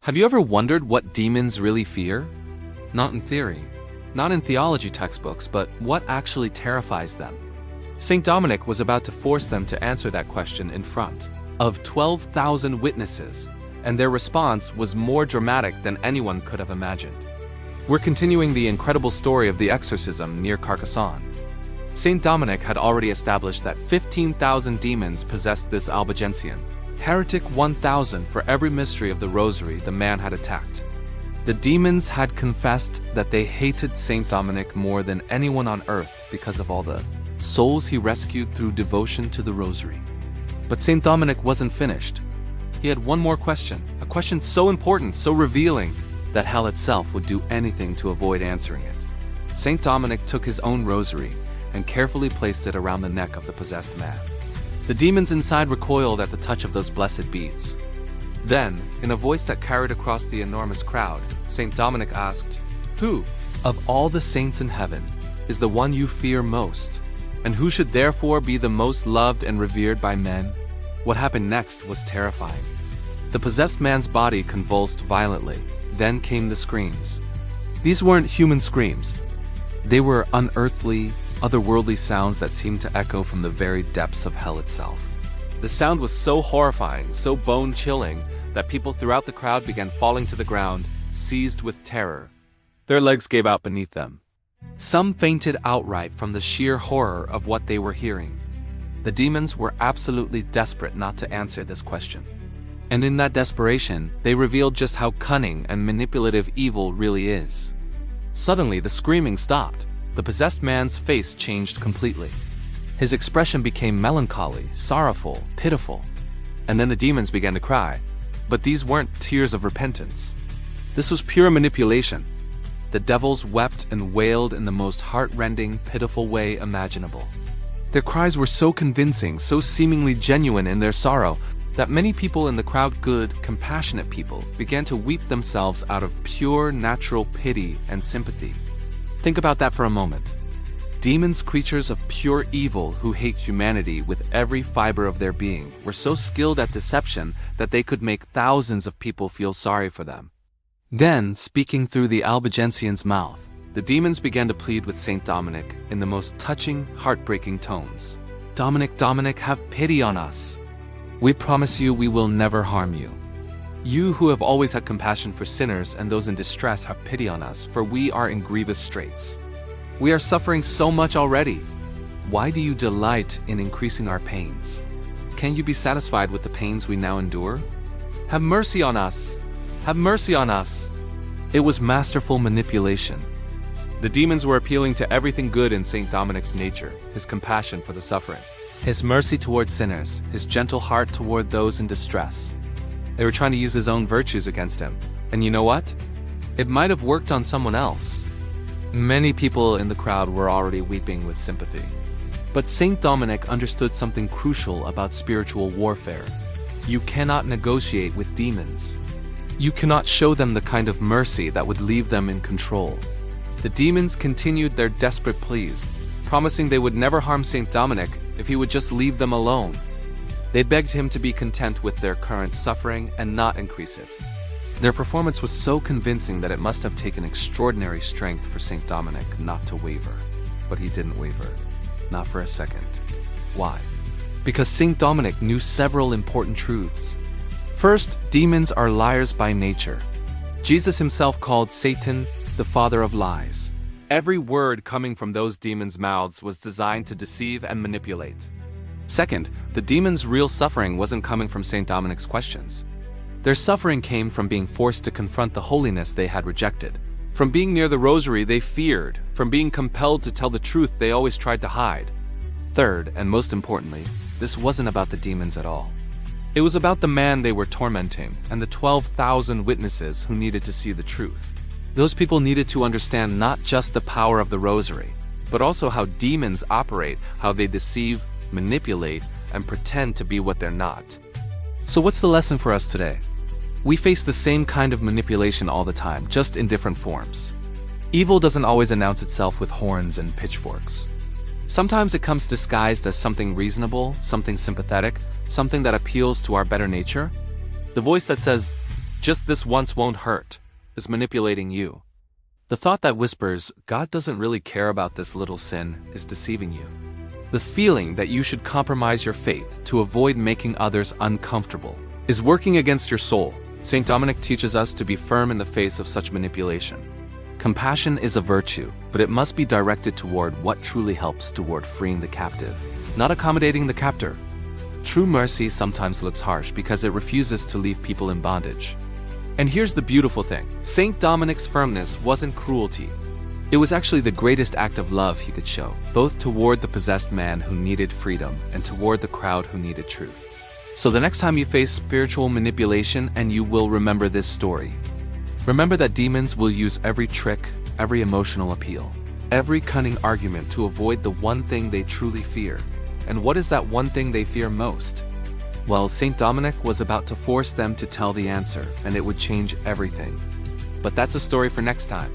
Have you ever wondered what demons really fear? Not in theory, not in theology textbooks, but what actually terrifies them? St. Dominic was about to force them to answer that question in front of 12,000 witnesses, and their response was more dramatic than anyone could have imagined. We're continuing the incredible story of the exorcism near Carcassonne. St. Dominic had already established that 15,000 demons possessed this Albigensian, heretic 1,000 for every mystery of the Rosary the man had attacked. The demons had confessed that they hated St. Dominic more than anyone on earth because of all the souls he rescued through devotion to the Rosary. But St. Dominic wasn't finished. He had one more question, a question so important, so revealing, that hell itself would do anything to avoid answering it. St. Dominic took his own rosary and carefully placed it around the neck of the possessed man. The demons inside recoiled at the touch of those blessed beads. Then, in a voice that carried across the enormous crowd, St. Dominic asked, "Who, of all the saints in heaven, is the one you fear most? And who should therefore be the most loved and revered by men?" What happened next was terrifying. The possessed man's body convulsed violently. Then came the screams. These weren't human screams. They were unearthly, otherworldly sounds that seemed to echo from the very depths of hell itself. The sound was so horrifying, so bone-chilling, that people throughout the crowd began falling to the ground, seized with terror. Their legs gave out beneath them. Some fainted outright from the sheer horror of what they were hearing. The demons were absolutely desperate not to answer this question. And in that desperation, they revealed just how cunning and manipulative evil really is. Suddenly, the screaming stopped. The possessed man's face changed completely. His expression became melancholy, sorrowful, pitiful. And then the demons began to cry. But these weren't tears of repentance. This was pure manipulation. The devils wept and wailed in the most heart-rending, pitiful way imaginable. Their cries were so convincing, so seemingly genuine in their sorrow, that many people in the crowd, good, compassionate people, began to weep themselves out of pure, natural pity and sympathy. Think about that for a moment. Demons, creatures of pure evil who hate humanity with every fiber of their being, were so skilled at deception that they could make thousands of people feel sorry for them. Then, speaking through the Albigensian's mouth, the demons began to plead with St. Dominic in the most touching, heartbreaking tones. "Dominic, Dominic, have pity on us. We promise you we will never harm you. You who have always had compassion for sinners and those in distress, have pity on us, for we are in grievous straits. We are suffering so much already. Why do you delight in increasing our pains? Can you be satisfied with the pains we now endure? Have mercy on us! Have mercy on us!" It was masterful manipulation. The demons were appealing to everything good in St. Dominic's nature, his compassion for the suffering, his mercy toward sinners, his gentle heart toward those in distress. They were trying to use his own virtues against him. And you know what? It might have worked on someone else. Many people in the crowd were already weeping with sympathy. But St. Dominic understood something crucial about spiritual warfare. You cannot negotiate with demons. You cannot show them the kind of mercy that would leave them in control. The demons continued their desperate pleas, promising they would never harm St. Dominic if he would just leave them alone. They begged him to be content with their current suffering and not increase it. Their performance was so convincing that it must have taken extraordinary strength for St. Dominic not to waver. But he didn't waver. Not for a second. Why? Because St. Dominic knew several important truths. First, demons are liars by nature. Jesus himself called Satan the father of lies. Every word coming from those demons' mouths was designed to deceive and manipulate. Second, the demons' real suffering wasn't coming from St. Dominic's questions. Their suffering came from being forced to confront the holiness they had rejected, from being near the Rosary they feared, from being compelled to tell the truth they always tried to hide. Third, and most importantly, this wasn't about the demons at all. It was about the man they were tormenting and the 12,000 witnesses who needed to see the truth. Those people needed to understand not just the power of the Rosary, but also how demons operate, how they deceive, manipulate, and pretend to be what they're not. So what's the lesson for us today? We face the same kind of manipulation all the time, just in different forms. Evil doesn't always announce itself with horns and pitchforks. Sometimes it comes disguised as something reasonable, something sympathetic, something that appeals to our better nature. The voice that says, Just this once won't hurt, is manipulating you. The thought that whispers, God doesn't really care about this little sin, is deceiving you. The feeling that you should compromise your faith to avoid making others uncomfortable is working against your soul. St. Dominic teaches us to be firm in the face of such manipulation. Compassion is a virtue, but it must be directed toward what truly helps toward freeing the captive, not accommodating the captor. True mercy sometimes looks harsh because it refuses to leave people in bondage. And here's the beautiful thing. St. Dominic's firmness wasn't cruelty. It was actually the greatest act of love he could show, both toward the possessed man who needed freedom and toward the crowd who needed truth. So the next time you face spiritual manipulation, and you will remember this story. Remember that demons will use every trick, every emotional appeal, every cunning argument to avoid the one thing they truly fear. And what is that one thing they fear most? Well, St. Dominic was about to force them to tell the answer, and it would change everything. But that's a story for next time.